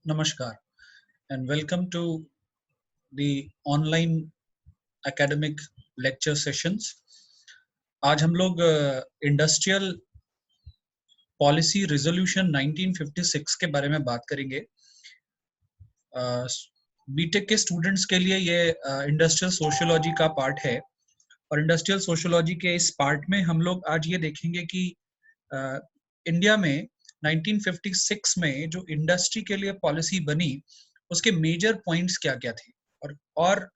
Namaskar and welcome to the online academic lecture sessions. आज हम लोग इंडस्ट्रियल पॉलिसी रिजोल्यूशन 1956 के बारे में बात करेंगे। बीटेक के स्टूडेंट्स के लिए ये इंडस्ट्रियल सोशियोलॉजी का पार्ट है और इंडस्ट्रियल सोशियोलॉजी के इस पार्ट में हम लोग आज ये देखेंगे कि इंडिया में 1956 में जो इंडस्ट्री के लिए पॉलिसी बनी उसके मेजर पॉइंट्स क्या-क्या थे और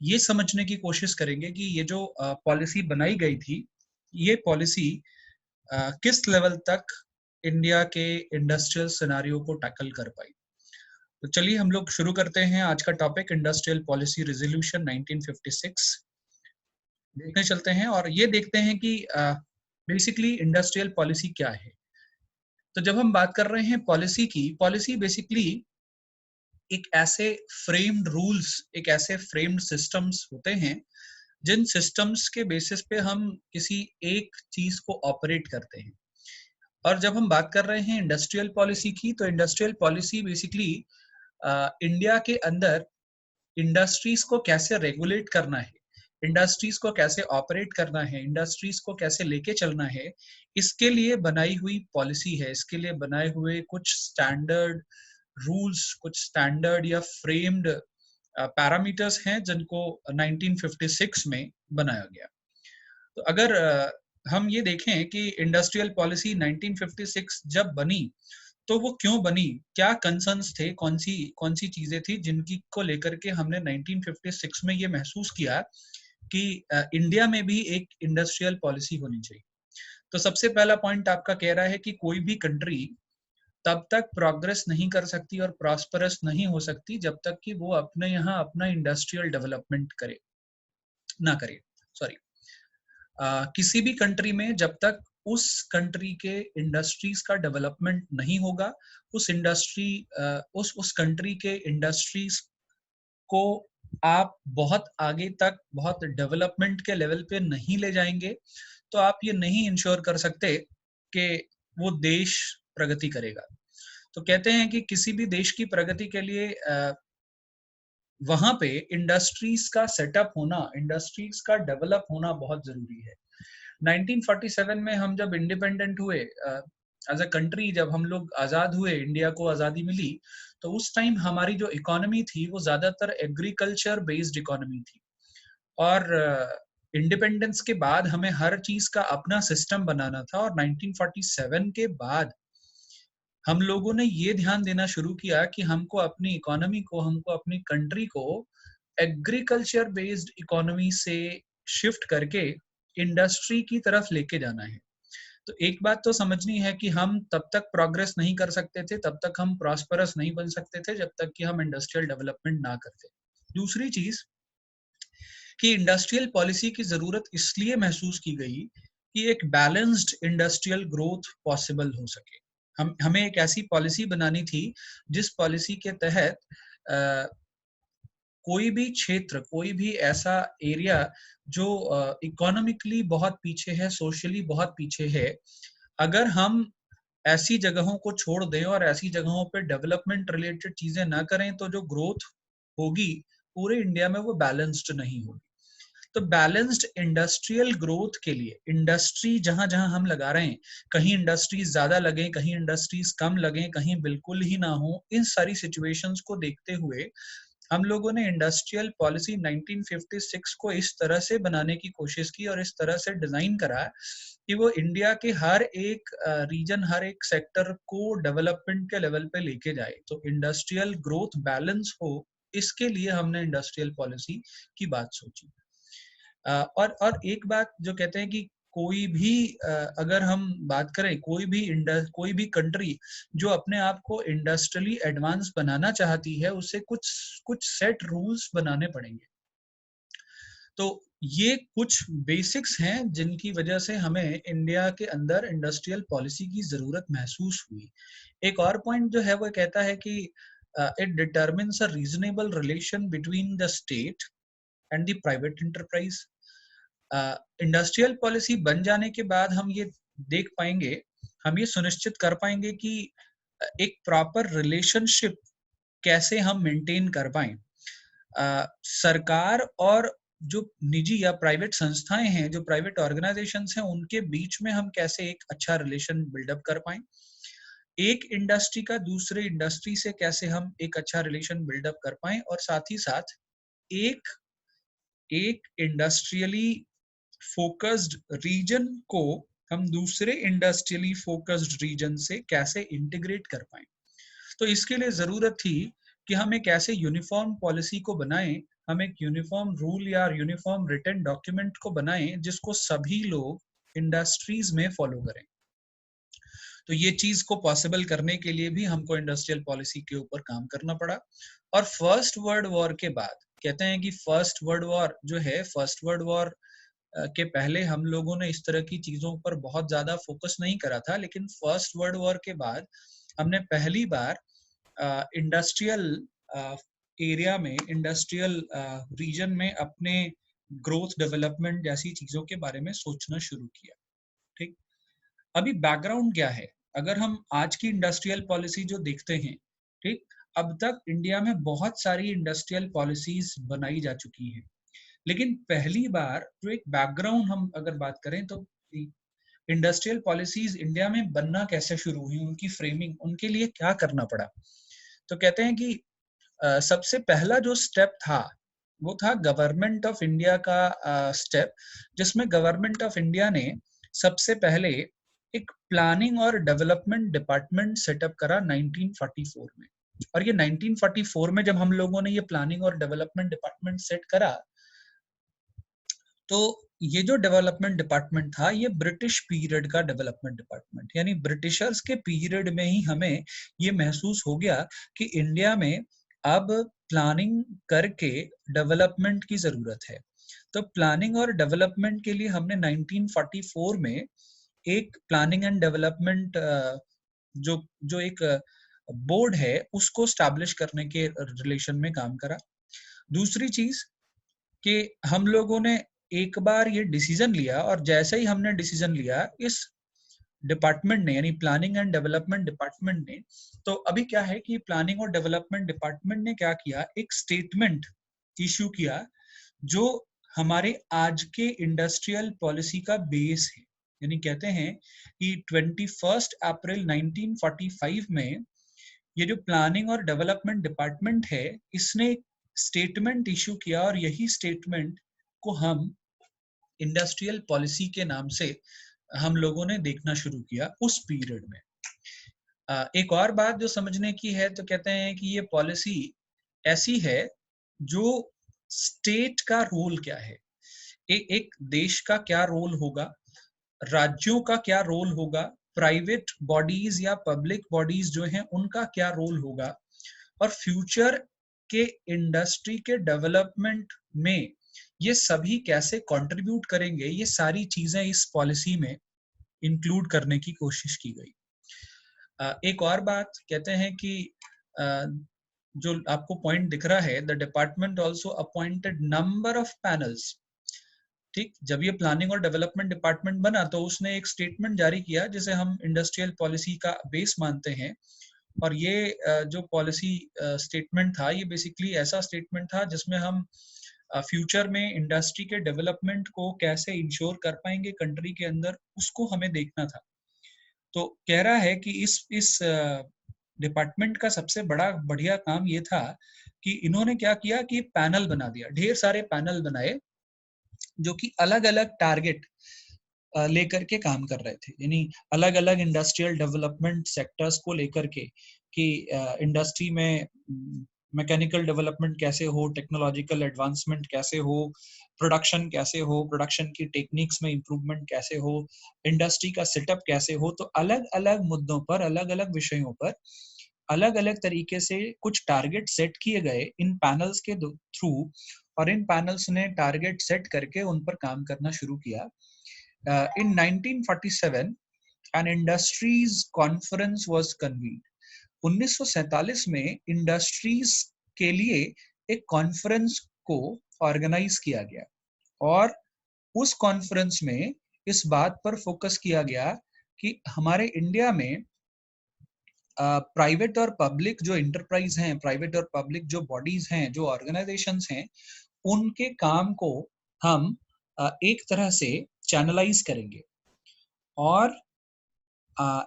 ये समझने की कोशिश करेंगे कि ये जो पॉलिसी बनाई गई थी, ये पॉलिसी किस लेवल तक इंडिया के इंडस्ट्रियल सिनेरियो को टैकल कर पाई। तो चलिए हम लोग शुरू करते हैं आज का टॉपिक इंडस्ट्रियल पॉलिसी रिजोल्यूशन 1956 देखने चलते हैं और ये देखते हैं कि बेसिकली इंडस्ट्रियल पॉलिसी क्या है। तो जब हम बात कर रहे हैं पॉलिसी की, पॉलिसी बेसिकली एक ऐसे फ्रेम्ड रूल्स, एक ऐसे फ्रेम्ड सिस्टम्स होते हैं जिन सिस्टम्स के बेसिस पे हम किसी एक चीज को ऑपरेट करते हैं। और जब हम बात कर रहे हैं इंडस्ट्रियल पॉलिसी की, तो इंडस्ट्रियल पॉलिसी बेसिकली इंडिया के अंदर इंडस्ट्रीज को कैसे रेगुलेट करना है, इंडस्ट्रीज को कैसे ऑपरेट करना है, इंडस्ट्रीज को कैसे लेके चलना है, इसके लिए बनाई हुई पॉलिसी है। इसके लिए बनाए हुए कुछ स्टैंडर्ड रूल्स, कुछ स्टैंडर्ड या फ्रेम्ड पैरामीटर्स हैं जिनको 1956 में बनाया गया। तो अगर हम ये देखें कि इंडस्ट्रियल पॉलिसी 1956 जब बनी तो वो क्यों बनी, क्या कंसर्न्स थे, कौन सी चीजें थी जिनकी को लेकर के हमने 1956 में ये महसूस किया कि इंडिया में भी एक इंडस्ट्रियल पॉलिसी होनी चाहिए। तो सबसे पहला पॉइंट आपका कह रहा है कि कोई भी कंट्री तब तक प्रोग्रेस नहीं कर सकती और प्रॉस्परस नहीं हो सकती जब तक कि वो अपने यहाँ अपना इंडस्ट्रियल डेवलपमेंट करे ना करे सॉरी किसी भी कंट्री में जब तक उस कंट्री के इंडस्ट्रीज का डेवलपमेंट नहीं होगा, उस इंडस्ट्री उस कंट्री के इंडस्ट्रीज को आप बहुत आगे तक, बहुत डेवलपमेंट के लेवल पे नहीं ले जाएंगे, तो आप ये नहीं इंश्योर कर सकते कि वो देश प्रगति करेगा। तो कहते हैं कि किसी भी देश की प्रगति के लिए वहां पे इंडस्ट्रीज का सेटअप होना, इंडस्ट्रीज का डेवलप होना बहुत जरूरी है। 1947 में हम जब इंडिपेंडेंट हुए एज अ कंट्री, जब हम लोग आजाद हुए, इंडिया को आजादी मिली, तो उस टाइम हमारी जो इकोनॉमी थी वो ज्यादातर एग्रीकल्चर बेस्ड इकोनॉमी थी। और इंडिपेंडेंस के बाद हमें हर चीज का अपना सिस्टम बनाना था और 1947 के बाद हम लोगों ने ये ध्यान देना शुरू किया कि हमको अपनी इकोनॉमी को, हमको अपनी कंट्री को एग्रीकल्चर बेस्ड इकोनॉमी से शिफ्ट करके इंडस्ट्री की तरफ लेके जाना है। तो एक बात तो समझनी है कि हम तब तक प्रोग्रेस नहीं कर सकते थे, तब तक हम प्रॉस्परस नहीं बन सकते थे जब तक कि हम इंडस्ट्रियल डेवलपमेंट ना करते। दूसरी चीज कि इंडस्ट्रियल पॉलिसी की जरूरत इसलिए महसूस की गई कि एक बैलेंस्ड इंडस्ट्रियल ग्रोथ पॉसिबल हो सके। हमें एक ऐसी पॉलिसी बनानी थी जिस पॉलिसी के तहत कोई भी क्षेत्र, कोई भी ऐसा एरिया जो इकोनॉमिकली बहुत पीछे है, सोशली बहुत पीछे है, अगर हम ऐसी जगहों को छोड़ दें और ऐसी जगहों पे डेवलपमेंट रिलेटेड चीजें ना करें, तो जो ग्रोथ होगी पूरे इंडिया में वो बैलेंस्ड नहीं होगी। तो बैलेंस्ड इंडस्ट्रियल ग्रोथ के लिए इंडस्ट्री जहां जहां हम लगा रहे हैं, कहीं इंडस्ट्रीज ज्यादा लगे, कहीं इंडस्ट्रीज कम लगे, कहीं बिल्कुल ही ना हो, इन सारी सिचुएशंस को देखते हुए हम लोगों ने इंडस्ट्रियल पॉलिसी 1956 को इस तरह से बनाने की कोशिश की और इस तरह से डिजाइन करा कि वो इंडिया के हर एक रीजन, हर एक सेक्टर को डेवलपमेंट के लेवल पे लेके जाए, तो इंडस्ट्रियल ग्रोथ बैलेंस हो। इसके लिए हमने इंडस्ट्रियल पॉलिसी की बात सोची। और एक बात जो कहते हैं कि कोई भी अगर हम बात करें, कोई भी कंट्री जो अपने आप को इंडस्ट्रियली एडवांस बनाना चाहती है, उसे कुछ कुछ सेट रूल्स बनाने पड़ेंगे। तो ये कुछ बेसिक्स हैं जिनकी वजह से हमें इंडिया के अंदर इंडस्ट्रियल पॉलिसी की जरूरत महसूस हुई। एक और पॉइंट जो है वो कहता है कि it determines a reasonable relation between the state and the private enterprise. Industrial policy बन जाने के बाद हम ये देख पाएंगे, हम ये सुनिश्चित कर पाएंगे कि एक प्रॉपर रिलेशनशिप कैसे हम मेंटेन कर पाएं। सरकार और जो निजी या प्राइवेट संस्थाएं हैं, जो प्राइवेट ऑर्गेनाइजेशंस हैं, उनके बीच में हम कैसे एक अच्छा रिलेशन बिल्डअप कर पाएं। एक इंडस्ट्री का दूसरे इंडस्ट्री से कैसे हम एक अच्छा रिलेशन बिल्डअप कर पाएं, और साथ ही साथ एक एक इंडस्ट्रियली फोकस्ड रीजन को हम दूसरे इंडस्ट्रियली फोकस्ड रीजन से कैसे इंटीग्रेट कर पाएं। तो इसके लिए जरूरत थी कि हम एक ऐसे यूनिफॉर्म पॉलिसी को बनाएं, हम एक यूनिफॉर्म रूल या यूनिफॉर्म रिटन डॉक्यूमेंट को बनाएं जिसको सभी लोग इंडस्ट्रीज में फॉलो करें। तो ये चीज को पॉसिबल करने के लिए भी हमको इंडस्ट्रियल पॉलिसी के ऊपर काम करना पड़ा। और फर्स्ट वर्ल्ड वॉर के बाद, कहते हैं कि फर्स्ट वर्ल्ड वॉर जो है, फर्स्ट वर्ल्ड वॉर के पहले हम लोगों ने इस तरह की चीजों पर बहुत ज्यादा फोकस नहीं करा था, लेकिन फर्स्ट वर्ल्ड वॉर के बाद हमने पहली बार इंडस्ट्रियल एरिया में, इंडस्ट्रियल रीजन में अपने ग्रोथ डेवलपमेंट जैसी चीजों के बारे में सोचना शुरू किया। ठीक, अभी बैकग्राउंड क्या है, अगर हम आज की इंडस्ट्रियल पॉलिसी जो देखते हैं, ठीक, अब तक इंडिया में बहुत सारी इंडस्ट्रियल पॉलिसीज बनाई जा चुकी हैं, लेकिन पहली बार जो एक बैकग्राउंड हम अगर बात करें तो इंडस्ट्रियल पॉलिसीज इंडिया में बनना कैसे शुरू हुई, उनकी फ्रेमिंग, उनके लिए क्या करना पड़ा। तो कहते हैं कि सबसे पहला जो स्टेप था वो था गवर्नमेंट ऑफ इंडिया का स्टेप, जिसमें गवर्नमेंट ऑफ इंडिया ने सबसे पहले एक प्लानिंग और डेवलपमेंट डिपार्टमेंट सेटअप करा 1944 में। और ये 1944 में जब हम लोगों ने ये प्लानिंग और डेवलपमेंट डिपार्टमेंट सेट करा, तो ये जो डेवलपमेंट डिपार्टमेंट था ये ब्रिटिश पीरियड का डेवलपमेंट डिपार्टमेंट, यानी ब्रिटिशर्स के पीरियड में ही हमें ये महसूस हो गया कि इंडिया में अब प्लानिंग करके डेवलपमेंट की जरूरत है। तो प्लानिंग और डेवलपमेंट के लिए हमने 1944 में एक प्लानिंग एंड डेवलपमेंट जो जो एक बोर्ड है उसको स्टैब्लिश करने के रिलेशन में काम करा। दूसरी चीज कि हम लोगों ने एक बार ये डिसीजन लिया, और जैसे ही हमने डिसीजन लिया इस डिपार्टमेंट ने, यानी प्लानिंग एंड डेवलपमेंट डिपार्टमेंट ने, तो अभी क्या है कि प्लानिंग और डेवलपमेंट डिपार्टमेंट ने क्या किया, एक स्टेटमेंट इशू किया जो हमारे आज के इंडस्ट्रियल पॉलिसी का बेस है। यानी कहते हैं कि 21 अप्रैल 1945 में ये जो प्लानिंग और डेवलपमेंट डिपार्टमेंट है, इसने स्टेटमेंट इशू किया, और यही स्टेटमेंट को हम इंडस्ट्रियल पॉलिसी के नाम से हम लोगों ने देखना शुरू किया उस पीरियड में। एक और बात जो समझने की है, तो कहते हैं कि ये पॉलिसी ऐसी है जो स्टेट का रोल क्या है, एक देश का क्या रोल होगा, राज्यों का क्या रोल होगा, प्राइवेट बॉडीज या पब्लिक बॉडीज जो हैं उनका क्या रोल होगा, और फ्यूचर के इंडस्ट्री के डेवलपमेंट में ये सभी कैसे कंट्रीब्यूट करेंगे, ये सारी चीजें इस पॉलिसी में इंक्लूड करने की कोशिश की गई। एक और बात कहते हैं कि जो आपको पॉइंट दिख रहा है, the department also appointed number of panels. ठीक, जब ये प्लानिंग और डेवलपमेंट डिपार्टमेंट बना तो उसने एक स्टेटमेंट जारी किया जिसे हम इंडस्ट्रियल पॉलिसी का बेस मानते हैं। और ये जो पॉलिसी स्टेटमेंट था, ये बेसिकली ऐसा स्टेटमेंट था जिसमें हम फ्यूचर में इंडस्ट्री के डेवलपमेंट को कैसे इंश्योर कर पाएंगे कंट्री के अंदर, उसको हमें देखना था। तो कह रहा है कि इस डिपार्टमेंट का सबसे बड़ा बढ़िया काम ये था कि इन्होंने क्या किया कि पैनल बना दिया, ढेर सारे पैनल बनाए जो कि अलग अलग टारगेट लेकर के काम कर रहे थे, यानी अलग अलग इंडस्ट्रियल डेवलपमेंट सेक्टर्स को लेकर के कि इंडस्ट्री में मैकेनिकल डेवलपमेंट कैसे हो, टेक्नोलॉजिकल एडवांसमेंट कैसे हो, प्रोडक्शन कैसे हो, प्रोडक्शन की टेक्निक्स में इंप्रूवमेंट कैसे हो, इंडस्ट्री का सेटअप कैसे हो। तो अलग अलग मुद्दों पर, अलग अलग विषयों पर अलग अलग तरीके से कुछ टारगेट सेट किए गए इन पैनल्स के थ्रू, और इन पैनल्स ने टारगेट सेट करके उन पर काम करना शुरू किया। In 1947 an industries conference was convened. 1947 में इंडस्ट्रीज के लिए एक कॉन्फ्रेंस को ऑर्गेनाइज किया गया, और उस कॉन्फ्रेंस में इस बात पर फोकस किया गया कि हमारे इंडिया में प्राइवेट और पब्लिक जो इंटरप्राइज हैं, प्राइवेट और पब्लिक जो बॉडीज हैं, जो ऑर्गेनाइजेशंस हैं, उनके काम को हम एक तरह से चैनलाइज करेंगे। और अ,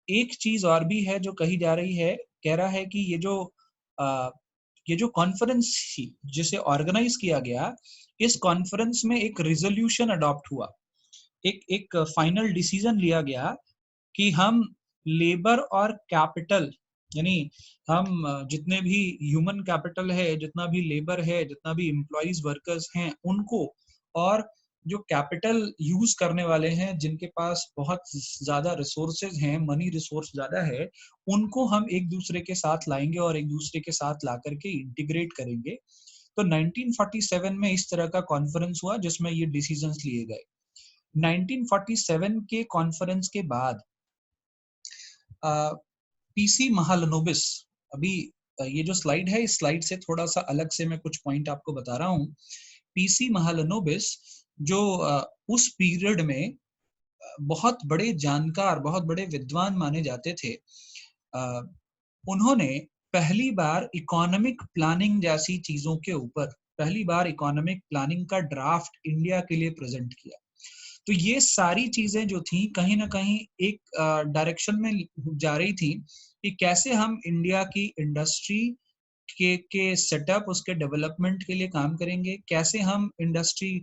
एक चीज और भी है जो कही जा रही है, कह रहा है कि ये जो कॉन्फ्रेंस थी जिसे ऑर्गेनाइज किया गया, इस कॉन्फ्रेंस में एक रिजोल्यूशन अडॉप्ट हुआ, एक एक फाइनल डिसीजन लिया गया कि हम लेबर और कैपिटल, यानी हम जितने भी ह्यूमन कैपिटल है, जितना भी लेबर है, जितना भी एम्प्लॉइज वर्कर्स हैं, उनको, और जो कैपिटल यूज करने वाले हैं, जिनके पास बहुत ज्यादा रिसोर्सेज हैं, मनी रिसोर्स ज्यादा है, उनको हम एक दूसरे के साथ लाएंगे और एक दूसरे के साथ ला करके इंटीग्रेट करेंगे। तो 1947 में इस तरह का कॉन्फ्रेंस हुआ जिसमें ये डिसीजंस लिए गए। 1947 के कॉन्फ्रेंस के बाद पीसी महालनोबिस, अभी ये जो स्लाइड है, इस स्लाइड से थोड़ा सा अलग से मैं कुछ पॉइंट आपको बता रहा हूँ। पीसी महालनोबिस जो उस पीरियड में बहुत बड़े जानकार, बहुत बड़े विद्वान माने जाते थे, उन्होंने पहली बार इकोनॉमिक प्लानिंग जैसी चीजों के ऊपर पहली बार इकोनॉमिक प्लानिंग का ड्राफ्ट इंडिया के लिए प्रेजेंट किया। तो ये सारी चीजें जो थी कहीं ना कहीं एक डायरेक्शन में जा रही थी कि कैसे हम इंडिया की इंडस्ट्री के सेटअप, उसके डेवलपमेंट के लिए काम करेंगे, कैसे हम इंडस्ट्री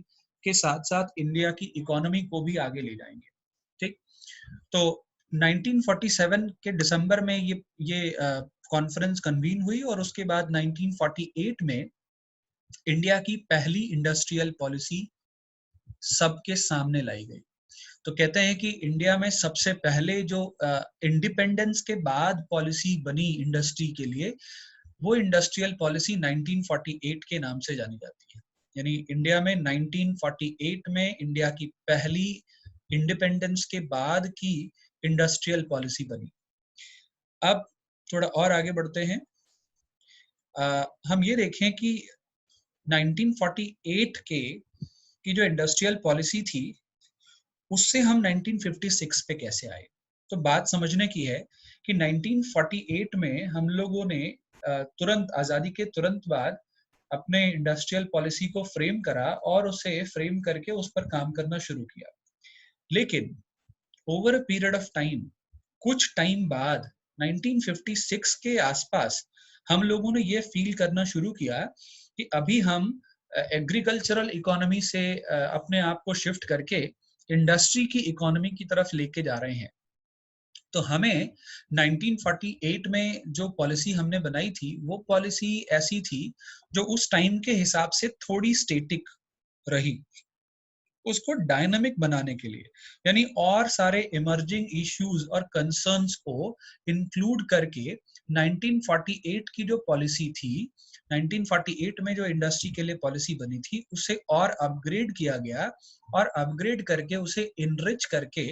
के साथ साथ इंडिया की इकोनॉमी को भी आगे ले जाएंगे। ठीक, तो 1947 के दिसंबर में ये कॉन्फ्रेंस कन्वीन हुई और उसके बाद 1948 में इंडिया की पहली इंडस्ट्रियल पॉलिसी सबके सामने लाई गई। तो कहते हैं कि इंडिया में सबसे पहले जो इंडिपेंडेंस के बाद पॉलिसी बनी इंडस्ट्री के लिए, वो इंडस्ट्रियल पॉलिसी 1948 के नाम से जानी जाती है। यानी इंडिया में 1948 में इंडिया की पहली इंडिपेंडेंस के बाद की इंडस्ट्रियल पॉलिसी बनी। अब थोड़ा और आगे बढ़ते हैं। हम ये देखें कि 1948 की जो इंडस्ट्रियल पॉलिसी थी, उससे हम 1956 पे कैसे आए। तो बात समझने की है कि 1948 में हम लोगों ने तुरंत आजादी के तुरंत बाद अपने इंडस्ट्रियल पॉलिसी को फ्रेम करा और उसे फ्रेम करके उस पर काम करना शुरू किया। लेकिन over a period of time, कुछ टाइम बाद 1956 के आसपास हम लोगों ने ये फील करना शुरू किया कि अभी हम एग्रीकल्चरल इकोनॉमी से अपने आप को शिफ्ट करके इंडस्ट्री की इकोनॉमी की तरफ लेके जा रहे हैं। तो हमें 1948 में जो पॉलिसी हमने बनाई थी, वो पॉलिसी ऐसी थी जो उस टाइम के हिसाब से थोड़ी स्टेटिक रही। उसको डायनामिक बनाने के लिए, यानी और सारे इमर्जिंग इश्यूज और कंसर्न्स को इंक्लूड करके 1948 की जो पॉलिसी थी, 1948 में जो इंडस्ट्री के लिए पॉलिसी बनी थी, उसे और अपग्रेड किया गया और अपग्रेड करके उसे इनरिच करके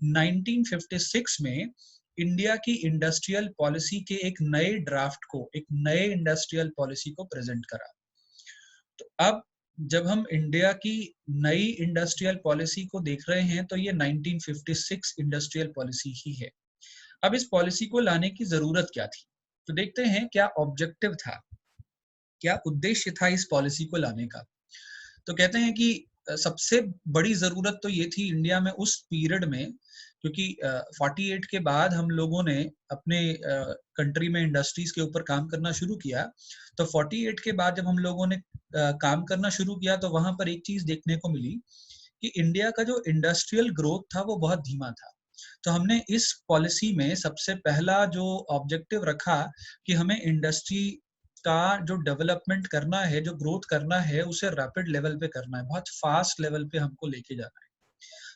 1956 में इंडिया की इंडस्ट्रियल पॉलिसी के एक नए ड्राफ्ट को, एक नए इंडस्ट्रियल पॉलिसी को प्रेजेंट करा। तो अब जब हम इंडिया की नई इंडस्ट्रियल पॉलिसी को देख रहे हैं तो ये 1956 इंडस्ट्रियल पॉलिसी ही है। अब इस पॉलिसी को लाने की जरूरत क्या थी, तो देखते हैं क्या ऑब्जेक्टिव था, क्या उद्देश्य था इस पॉलिसी को लाने का। तो कहते हैं कि सबसे बड़ी जरूरत तो ये थी इंडिया में उस पीरियड में, क्योंकि 48 के बाद हम लोगों ने अपने कंट्री में इंडस्ट्रीज के ऊपर काम करना शुरू किया। तो 48 के बाद जब हम लोगों ने काम करना शुरू किया तो वहां पर एक चीज देखने को मिली कि इंडिया का जो इंडस्ट्रियल ग्रोथ था वो बहुत धीमा था। तो हमने इस पॉलिसी में सबसे पहला जो ऑब्जेक्टिव रखा कि हमें इंडस्ट्री का जो डेवलपमेंट करना है, जो ग्रोथ करना है, उसे रैपिड लेवल पे करना है, बहुत फास्ट लेवल पे हमको लेके जाना है।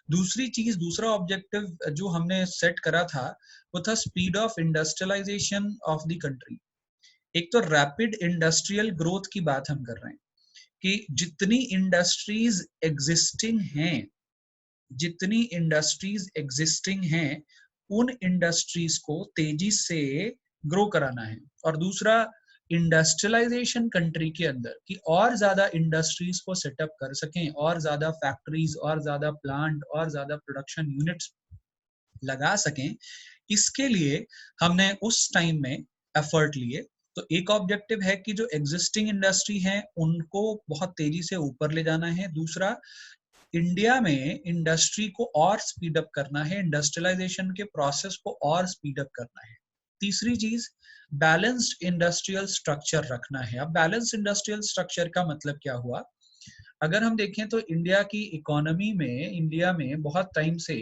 दूसरी चीज, दूसरा ऑब्जेक्टिव जो हमने सेट करा था वो था speed of industrialisation of the country. एक तो रैपिड इंडस्ट्रियल ग्रोथ की बात हम कर रहे हैं कि जितनी इंडस्ट्रीज एग्जिस्टिंग हैं, उन इंडस्ट्रीज को तेजी से ग्रो कराना है। और दूसरा, इंडस्ट्रियलाइजेशन कंट्री के अंदर कि और ज्यादा इंडस्ट्रीज को सेटअप कर सकें, और ज्यादा फैक्ट्रीज, और ज्यादा प्लांट, और ज्यादा प्रोडक्शन यूनिट्स लगा सकें, इसके लिए हमने उस टाइम में एफर्ट लिए। तो एक ऑब्जेक्टिव है कि जो एग्जिस्टिंग इंडस्ट्री है उनको बहुत तेजी से ऊपर ले जाना है। दूसरा, इंडिया में इंडस्ट्री को और स्पीड अप करना है, इंडस्ट्रियलाइजेशन के प्रोसेस को और स्पीड अप करना है। तीसरी चीज, बैलेंस्ड इंडस्ट्रियल स्ट्रक्चर रखना है। अब बैलेंस्ड इंडस्ट्रियल स्ट्रक्चर का मतलब क्या हुआ? अगर हम देखें तो इंडिया की इकोनॉमी में, इंडिया में बहुत टाइम से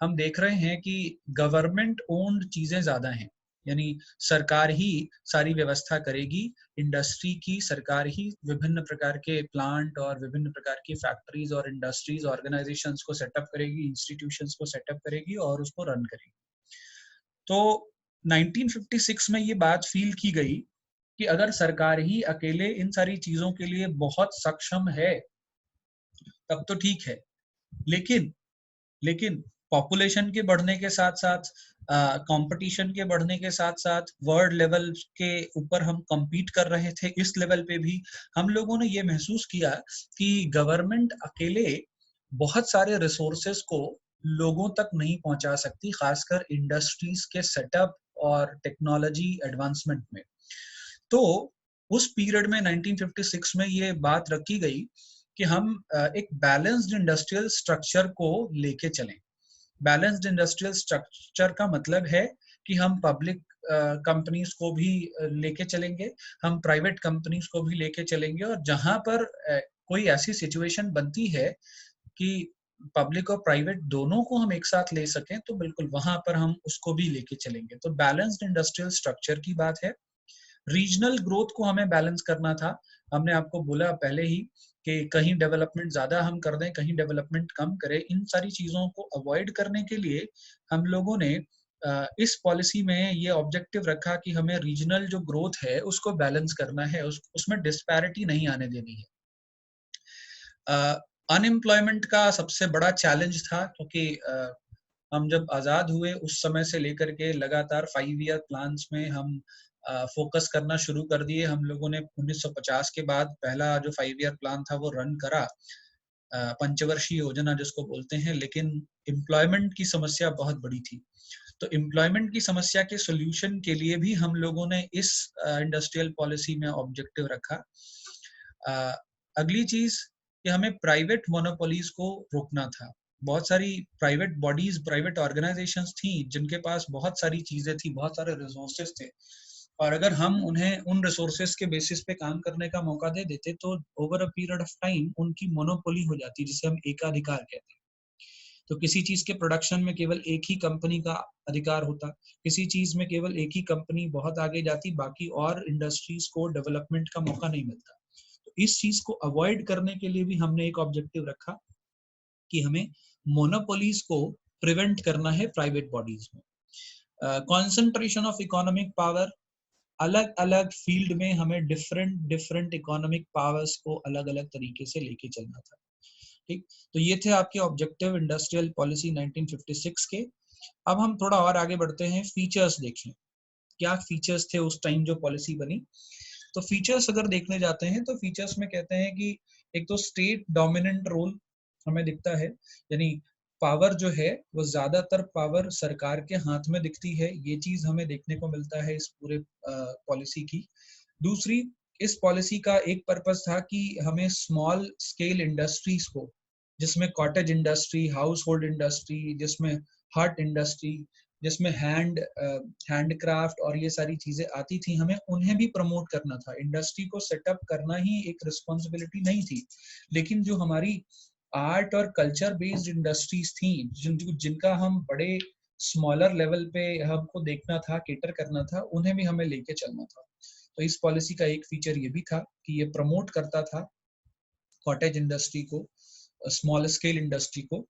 हम देख रहे हैं कि गवर्नमेंट ओन्ड चीजें ज्यादा हैं, यानी सरकार ही सारी व्यवस्था करेगी इंडस्ट्री की, सरकार ही विभिन्न प्रकार के प्लांट और विभिन्न प्रकार की फैक्ट्रीज और इंडस्ट्रीज ऑर्गेनाइजेशंस को सेटअप करेगी, इंस्टीट्यूशंस को सेटअप करेगी और उसको रन करेगी। तो 1956 में ये बात फील की गई कि अगर सरकार ही अकेले इन सारी चीजों के लिए बहुत सक्षम है तब तो ठीक है, लेकिन लेकिन पॉपुलेशन के बढ़ने के साथ साथ, कंपटीशन के बढ़ने के साथ साथ, वर्ल्ड लेवल के ऊपर हम compete कर रहे थे, इस लेवल पे भी हम लोगों ने ये महसूस किया कि गवर्नमेंट अकेले बहुत सारे रिसोर्सेस को लोगों तक नहीं पहुंचा सकती, खासकर इंडस्ट्रीज के सेटअप और टेक्नोलॉजी एडवांसमेंट में। तो उस पीरियड में 1956 में ये बात रखी गई कि हम एक बैलेंस्ड इंडस्ट्रियल स्ट्रक्चर को लेके चलें। बैलेंस्ड इंडस्ट्रियल स्ट्रक्चर का मतलब है कि हम पब्लिक कंपनीज को भी लेके चलेंगे, हम प्राइवेट कंपनीज को भी लेके चलेंगे, और जहां पर कोई ऐसी सिचुएशन बनती है कि पब्लिक और प्राइवेट दोनों को हम एक साथ ले सकें, तो बिल्कुल वहां पर हम उसको भी लेके चलेंगे। तो बैलेंस्ड इंडस्ट्रियल स्ट्रक्चर की बात है। रीजनल ग्रोथ को हमें बैलेंस करना था। हमने आपको बोला पहले ही कि कहीं डेवलपमेंट ज्यादा हम कर दें, कहीं डेवलपमेंट कम करें। इन सारी चीजों को अवॉइड करने के लिए हम लोगों ने इस पॉलिसी में ये ऑब्जेक्टिव रखा कि हमें रीजनल जो ग्रोथ है उसको बैलेंस करना है, उसमें डिस्पैरिटी नहीं आने देनी है। अनएम्प्लॉयमेंट का सबसे बड़ा चैलेंज था, क्योंकि हम जब आजाद हुए उस समय से लेकर के लगातार 5 ईयर प्लान्स में हम फोकस करना शुरू कर दिए। हम लोगों ने 1950 के बाद पहला जो 5 ईयर प्लान था वो रन करा, पंचवर्षीय योजना जिसको बोलते हैं, लेकिन एम्प्लॉयमेंट की समस्या बहुत बड़ी थी। तो एम्प्लॉयमेंट की समस्या के सोल्यूशन के लिए भी हम लोगों ने इस इंडस्ट्रियल पॉलिसी में ऑब्जेक्टिव रखा। अगली चीज कि हमें प्राइवेट मोनोपोलीज को रोकना था। बहुत सारी प्राइवेट बॉडीज, प्राइवेट ऑर्गेनाइजेशंस थी जिनके पास बहुत सारी चीजें थी, बहुत सारे रिसोर्सेज थे, और अगर हम उन्हें उन रिसोर्सेज के बेसिस पे काम करने का मौका दे देते तो over a period of time उनकी मोनोपोली हो जाती, जिसे हम एकाधिकार कहते हैं। तो किसी चीज के प्रोडक्शन में केवल एक ही कंपनी का अधिकार होता, किसी चीज में केवल एक ही कंपनी बहुत आगे जाती, बाकी और इंडस्ट्रीज को डेवलपमेंट का मौका नहीं मिलता। तो इस चीज को अवॉइड करने के लिए भी हमने एक ऑब्जेक्टिव रखा कि हमें मोनोपोलीज को प्रिवेंट करना है प्राइवेट बॉडीज में। कॉन्सेंट्रेशन ऑफ इकोनॉमिक पावर, अलग अलग फील्ड में हमें डिफरेंट इकोनॉमिक पावर्स को अलग अलग तरीके से लेके चलना था। ठीक, तो ये थे आपके ऑब्जेक्टिव इंडस्ट्रियल पॉलिसी 1956 के। अब हम थोड़ा और आगे बढ़ते हैं, फीचर्स देखें, क्या फीचर्स थे उस टाइम जो पॉलिसी बनी। तो फीचर्स अगर देखने जाते हैं तो फीचर्स में कहते हैं कि एक तो स्टेट डोमिनेंट रोल हमें दिखता है, यानी पावर जो है वो ज्यादातर पावर सरकार के हाथ में दिखती है, ये चीज हमें देखने को मिलता है इस पूरे पॉलिसी की। दूसरी, इस पॉलिसी का एक पर्पस था कि हमें स्मॉल स्केल इंडस्ट्रीज को, जिसमें cottage industry, house hold industry, जिसमें हट इंडस्ट्री, जिसमें हैंडक्राफ्ट और ये सारी चीजें आती थी, हमें उन्हें भी प्रमोट करना था। इंडस्ट्री को सेटअप करना ही एक रिस्पॉन्सिबिलिटी नहीं थी, लेकिन जो हमारी आर्ट और कल्चर बेस्ड इंडस्ट्रीज थी, जिनका हम बड़े स्मॉलर लेवल पे हमको देखना था, केटर करना था, उन्हें भी हमें लेके चलना था। तो इस पॉलिसी का एक फीचर ये भी था कि ये प्रमोट करता था कॉटेज इंडस्ट्री को, स्मॉल स्केल इंडस्ट्री को।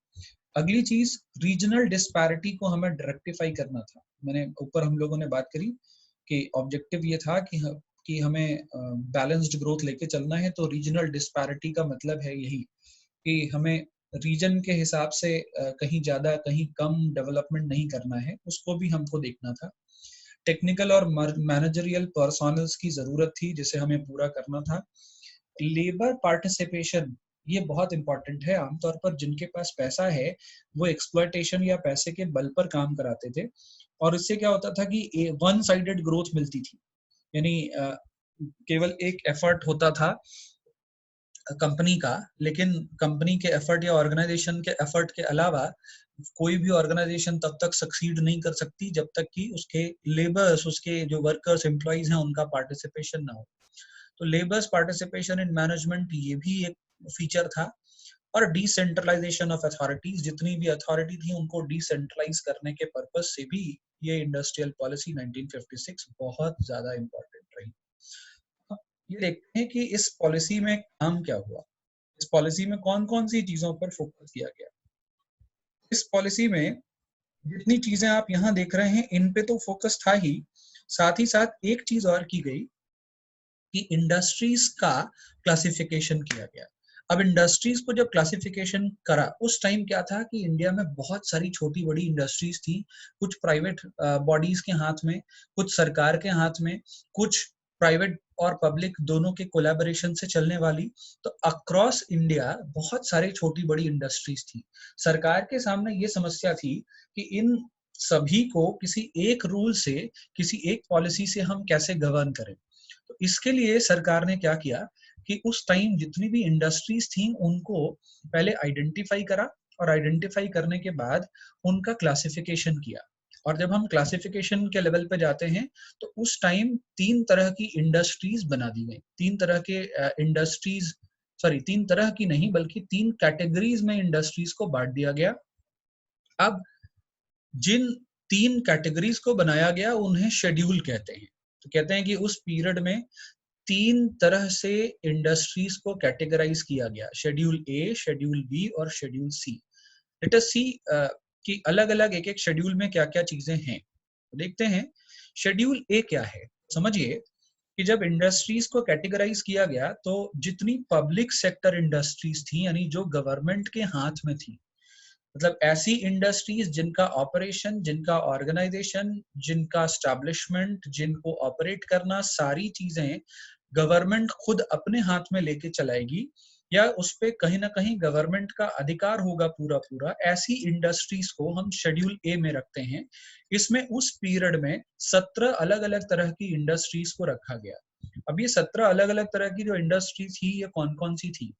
अगली चीज, रीजनल डिस्पैरिटी को हमें रेक्टिफाई करना था। मैंने ऊपर हम लोगों ने बात करी कि ऑब्जेक्टिव ये था कि हमें बैलेंस्ड ग्रोथ लेके चलना है, तो रीजनल डिस्पैरिटी का मतलब है यही कि हमें रीजन के हिसाब से कहीं ज्यादा कहीं कम डेवलपमेंट नहीं करना है, उसको भी हमको देखना था। टेक्निकल और मैनेजरियल पर्सोनल्स की जरूरत थी जिसे हमें पूरा करना था। लेबर पार्टिसिपेशन ये बहुत इंपॉर्टेंट है। आमतौर पर जिनके पास पैसा है वो एक्सप्लॉयटेशन या पैसे के बल पर काम कराते थे, और इससे क्या होता था कि वन साइडेड ग्रोथ मिलती थी, यानी केवल एक एफर्ट होता था कंपनी का, लेकिन कंपनी के एफर्ट या ऑर्गेनाइजेशन के एफर्ट के अलावा कोई भी ऑर्गेनाइजेशन तब तक सक्सीड नहीं कर सकती जब तक कि उसके लेबर्स, उसके जो वर्कर्स एम्प्लॉइज हैं, उनका पार्टिसिपेशन ना हो। तो लेबर्स पार्टिसिपेशन इन मैनेजमेंट ये भी एक फीचर था। और डिसेंट्रलाइजेशन ऑफ अथॉरिटीज, जितनी भी अथॉरिटी थी उनको डिसेंट्रलाइज करने के पर्पज से भी ये इंडस्ट्रियल पॉलिसी 1956 बहुत ज्यादा इंपॉर्टेंट रही। अब ये देखते हैं कि इस पॉलिसी में काम क्या हुआ, इस पॉलिसी में कौन कौन सी चीजों पर फोकस किया गया। इस पॉलिसी में जितनी चीजें आप यहाँ देख रहे हैं इन पे तो फोकस था ही साथ एक चीज और की गई कि इंडस्ट्रीज का क्लासिफिकेशन किया गया। अब इंडस्ट्रीज को जब क्लासिफिकेशन करा, उस टाइम क्या था कि इंडिया में बहुत सारी छोटी बड़ी इंडस्ट्रीज थी, कुछ प्राइवेट बॉडीज के हाथ में, कुछ सरकार के हाथ में, कुछ प्राइवेट और पब्लिक दोनों के कोलैबोरेशन से चलने वाली। तो अक्रॉस इंडिया बहुत सारी छोटी बड़ी इंडस्ट्रीज थी। सरकार के सामने ये समस्या थी कि इन सभी को किसी एक रूल से, किसी एक पॉलिसी से हम कैसे गवर्न करें। तो इसके लिए सरकार ने क्या किया कि उस टाइम जितनी भी इंडस्ट्रीज थी उनको पहले आइडेंटिफाई करा, और आइडेंटिफाई करने के बाद उनका क्लासिफिकेशन किया। और जब हम क्लासिफिकेशन के लेवल पे जाते हैं तो उस टाइम तीन तरह की इंडस्ट्रीज बना दी गई। तीन तरह के इंडस्ट्रीज, सॉरी तीन तरह की नहीं बल्कि तीन कैटेगरीज में इंडस्ट्रीज को बांट दिया गया। अब जिन तीन कैटेगरीज को बनाया गया उन्हें शेड्यूल कहते हैं। तो कहते हैं कि उस पीरियड में तीन तरह से इंडस्ट्रीज को कैटेगराइज किया गया, शेड्यूल ए, शेड्यूल बी और शेड्यूल सी। लेट अस सी कि अलग अलग एक एक शेड्यूल में क्या क्या चीजें हैं। तो देखते हैं शेड्यूल ए क्या है। समझिए कि जब इंडस्ट्रीज को कैटेगराइज किया गया तो जितनी पब्लिक सेक्टर इंडस्ट्रीज थी, यानी जो गवर्नमेंट के हाथ में थी, मतलब ऐसी इंडस्ट्रीज जिनका ऑपरेशन, जिनका ऑर्गेनाइजेशन, जिनका स्टैब्लिशमेंट, जिनको ऑपरेट करना, सारी चीजें गवर्नमेंट खुद अपने हाथ में लेके चलाएगी या उस पे कहीं ना कहीं गवर्नमेंट का अधिकार होगा पूरा पूरा, ऐसी इंडस्ट्रीज को हम शेड्यूल ए में रखते हैं। इसमें उस पीरियड में 17 अलग अलग तरह की इंडस्ट्रीज को रखा गया। अब ये 17 अलग अलग तरह की जो इंडस्ट्रीज थी ये कौन कौन सी थी,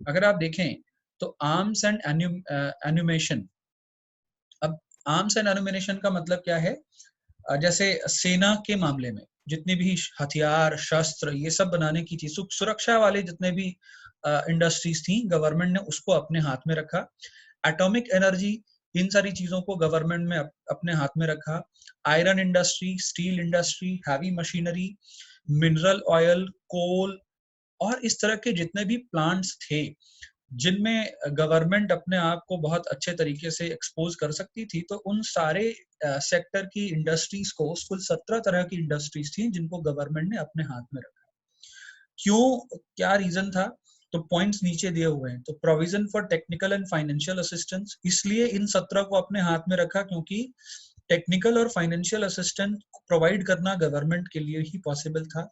अगर आप देखें तो आर्म्स एंड एनिमेशन। अब आर्म्स एंड एनिमेशन का मतलब क्या है, जैसे सेना के मामले में जितने भी हथियार, शस्त्र, ये सब बनाने की चीज, सुरक्षा वाले जितने भी इंडस्ट्रीज थी, गवर्नमेंट ने उसको अपने हाथ में रखा। एटॉमिक एनर्जी, इन सारी चीजों को गवर्नमेंट में अपने हाथ में रखा। Iron industry, steel industry, heavy machinery, mineral oil, coal, और इस तरह के जितने भी प्लांट्स थे जिनमें गवर्नमेंट अपने आप को बहुत अच्छे तरीके से एक्सपोज कर सकती थी, तो उन सारे सेक्टर की इंडस्ट्रीज को, कुल 17 तरह की इंडस्ट्रीज थी जिनको गवर्नमेंट ने अपने हाथ में रखा। क्यों, क्या रीजन था, तो पॉइंट्स नीचे दिए हुए हैं। तो provision for technical and financial assistance, इसलिए इन 17 को अपने हाथ में रखा क्योंकि टेक्निकल और फाइनेंशियल असिस्टेंस प्रोवाइड करना गवर्नमेंट के लिए ही पॉसिबल था।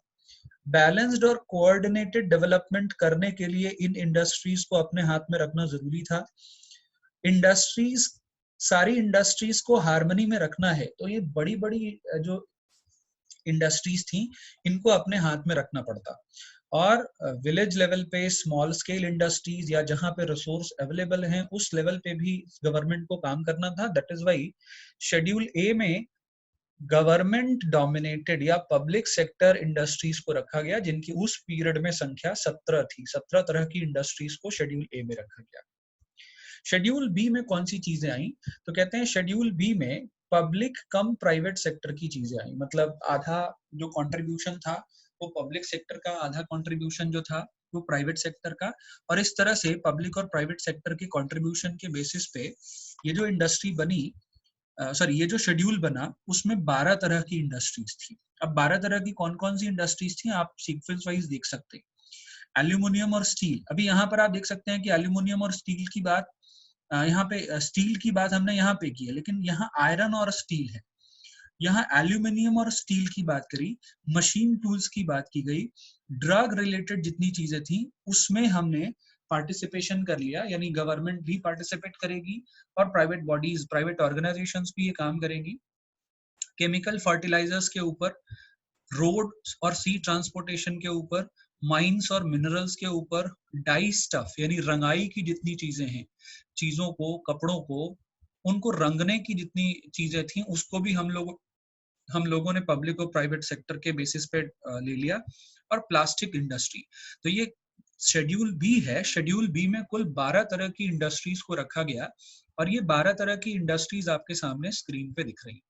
बैलेंस्ड और कोऑर्डिनेटेड डेवलपमेंट करने के लिए इन इंडस्ट्रीज को अपने हाथ में रखना जरूरी था। इंडस्ट्रीज, सारी इंडस्ट्रीज को हार्मनी में रखना है तो ये बड़ी बड़ी जो इंडस्ट्रीज थी इनको अपने हाथ में रखना पड़ता। और विलेज लेवल पे स्मॉल स्केल इंडस्ट्रीज या जहां पे रिसोर्स अवेलेबल हैं उस लेवल पे भी गवर्नमेंट को काम करना था। दैट इज वाई शेड्यूल ए में गवर्नमेंट डोमिनेटेड या पब्लिक सेक्टर इंडस्ट्रीज को रखा गया, जिनकी उस पीरियड में संख्या 17 थी। 17 तरह की इंडस्ट्रीज को शेड्यूल ए में रखा गया। शेड्यूल बी में कौन सी चीजें आई, तो कहते हैं शेड्यूल बी में पब्लिक कम प्राइवेट सेक्टर की चीजें आई। मतलब आधा जो कंट्रीब्यूशन था वो पब्लिक सेक्टर का, आधा कंट्रीब्यूशन जो था वो प्राइवेट सेक्टर का। और इस तरह से पब्लिक और प्राइवेट सेक्टर की कंट्रीब्यूशन के बेसिस पे ये जो इंडस्ट्री बनी, सॉरी ये जो शेड्यूल बना, उसमें 12 तरह की इंडस्ट्रीज थी। अब 12 तरह की कौन कौन सी इंडस्ट्रीज थी आप सीक्वेंस वाइज देख सकते हैं। एल्यूमिनियम और स्टील, अभी यहाँ पर आप देख सकते हैं कि एल्यूमिनियम और स्टील की बात, यहाँ पे स्टील की बात हमने यहाँ पे की है, लेकिन यहाँ आयरन और स्टील है। यहाँ एल्यूमिनियम और स्टील की बात करी, मशीन टूल्स की बात की गई, ड्रग रिलेटेड जितनी चीजें थी उसमें हमने पार्टिसिपेशन कर लिया, यानी गवर्नमेंट भी पार्टिसिपेट करेगी और प्राइवेट बॉडीज, प्राइवेट ऑर्गेनाइजेशंस भी ये काम करेंगी। केमिकल फर्टिलाइजर्स के ऊपर, रोड और सी ट्रांसपोर्टेशन के ऊपर, माइंस और मिनरल्स के ऊपर, डाई स्टफ यानी रंगाई की जितनी चीजें हैं, चीजों को, कपड़ों को, उनको रंगने की जितनी चीजें थी, उसको भी हम लोगों ने पब्लिक और प्राइवेट सेक्टर के बेसिस पे ले लिया। और प्लास्टिक इंडस्ट्री, तो ये शेड्यूल बी है। शेड्यूल बी में कुल 12 तरह की इंडस्ट्रीज को रखा गया और ये 12 तरह की इंडस्ट्रीज आपके सामने स्क्रीन पे दिख रही।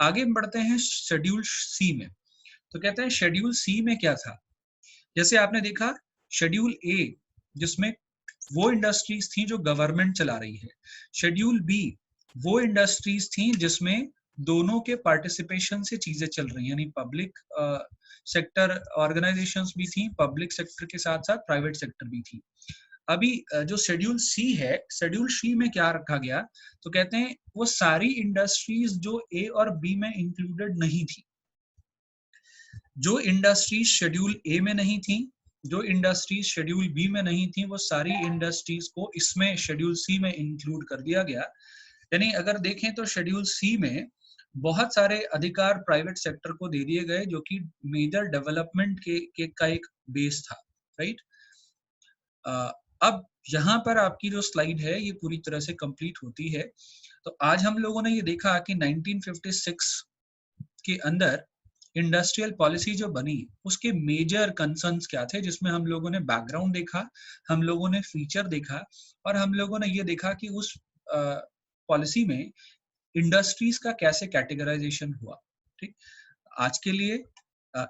आगे बढ़ते हैं शेड्यूल सी में। तो कहते हैं शेड्यूल सी में क्या था। जैसे आपने देखा शेड्यूल ए, जिसमें वो इंडस्ट्रीज थी जो गवर्नमेंट चला रही है। शेड्यूल बी वो इंडस्ट्रीज थी जिसमें दोनों के पार्टिसिपेशन से चीजें चल रही, यानी पब्लिक सेक्टर ऑर्गेनाइजेशंस भी थी, पब्लिक सेक्टर के साथ साथ प्राइवेट सेक्टर भी थी। अभी जो शेड्यूल सी है, शेड्यूल सी में क्या रखा गया, तो कहते हैं वो सारी इंडस्ट्रीज जो ए और बी में इंक्लूडेड नहीं थी। जो इंडस्ट्रीज शेड्यूल ए में नहीं थी, जो इंडस्ट्रीज शेड्यूल बी में नहीं थी, वो सारी इंडस्ट्रीज को इसमें शेड्यूल सी में इंक्लूड कर दिया गया। यानी अगर देखें तो शेड्यूल सी में बहुत सारे अधिकार प्राइवेट सेक्टर को दे दिए गए, जो कि मेजर डेवलपमेंट के का एक बेस था, राइट। अब यहाँ पर आपकी जो स्लाइड है ये पूरी तरह से कंप्लीट होती है। तो आज हम लोगों ने ये देखा कि 1956 के अंदर इंडस्ट्रियल पॉलिसी जो बनी, उसके मेजर कंसर्न्स क्या थे, जिसमें हम लोगों ने बैकग्राउंड देखा, हम लोगों ने फीचर देखा और हम लोगों ने ये देखा कि उस पॉलिसी में इंडस्ट्रीज का कैसे कैटेगराइजेशन हुआ। ठीक, आज के लिए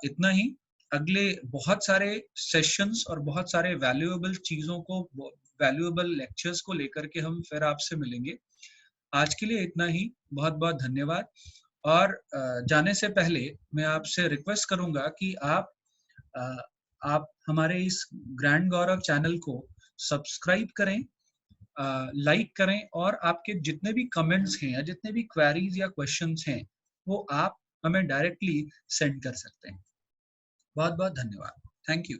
इतना ही। अगले बहुत सारे सेशंस और बहुत सारे वैल्यूएबल चीजों को, वैल्यूएबल लेक्चर्स को लेकर के हम फिर आपसे मिलेंगे। आज के लिए इतना ही, बहुत बहुत धन्यवाद। और जाने से पहले मैं आपसे रिक्वेस्ट करूंगा कि आप हमारे इस ग्रैंड गौरव चैनल को सब्सक्राइब करें, लाइक करें और आपके जितने भी कमेंट्स हैं या जितने भी क्वेरीज या क्वेश्चंस हैं वो आप हमें डायरेक्टली सेंड कर सकते हैं। बहुत बहुत धन्यवाद। Thank you.